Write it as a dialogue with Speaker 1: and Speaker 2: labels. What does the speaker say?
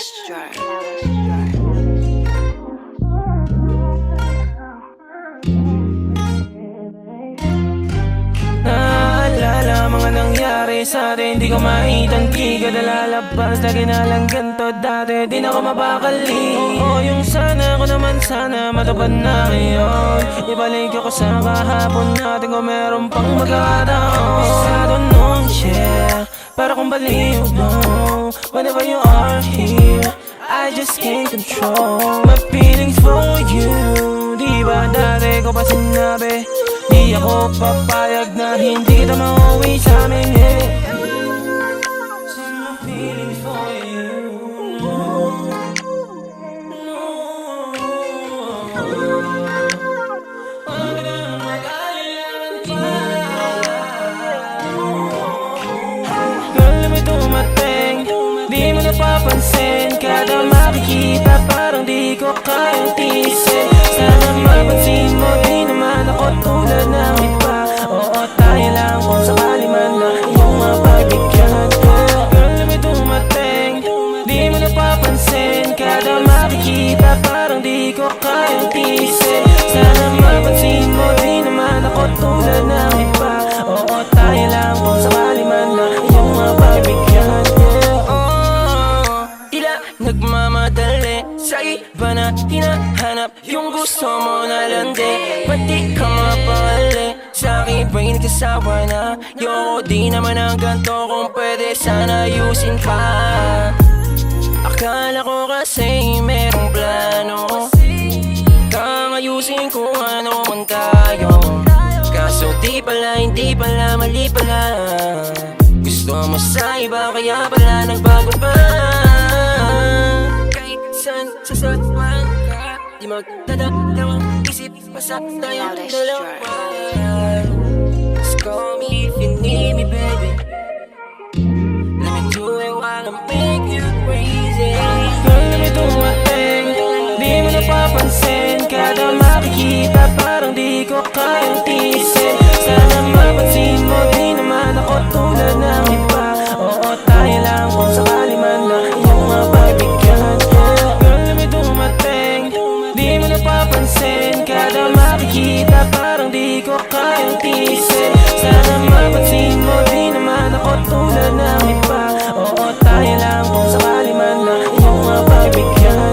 Speaker 1: Naalala mga nangyari sa atin, di ko maitanggi. Kada lalabas, lagi na lang ganito dati. Di na ko mapakali. Oo, yung sana ko naman sana matupad na ngayon. Ibalik ako sa kahapon natin kung meron pang magkakataon. I don't know, yeah, para kung baliw, no. Whenever you are here, I just can't control my feelings for you. Di ba dati ko pa sinabi, di ako papayag na hindi kita mauwi sa amin, eh. My feelings for you, no, no. Wag nang mag-alilangan pa. Girl, may dumating, di mo napapansin. Kada makikita parang di ko kayang tiisin. Sana mapansin mo, di naman ako tulad ng iba. Oo, tayo lang kung sakali man na iyong mapabigyan. Girl, may dumating, di mo napapansin. Kada makikita parang di ko kayang tiisin. Sana mapansin mo, di naman ako tulad ng iba. Oo, tayo lang kung sakali man na iyong mapabigyan. Nagmamadali sa iba na hinahanap yung gusto mo na landi. Ba't di ka mapahali? Sa akin ba'y nagsasawa na? Yo, di naman ang ganito. Kung pwede sana ayusin pa. Akala ko kasi merong plano kang ayusin kung ano man tayo. Kaso di pala, hindi pala, mali pala. Gusto mo sa iba kaya pala nagbago pa. Kahit saan sasatman ka, di magdadalawang isip pa sa tayong dalawa. Just call me if you need me, baby. Let me do it while I make you crazy. Girl, may dumating, di mo napapansin. Kada makikita parang di ko kayang tiisin. Sana mapansin mo, di naman ako tulad ng iba. Oo, tayo lang kung sakali man na iyong mapabigyan. Girl, may dumating, di mo napapansin. Kada makikita parang di ko kayang tiisin. Sana mapansin mo, di naman ako tulad ng iba. Oo, tayo lang kung sakali man na iyong mapabigyan.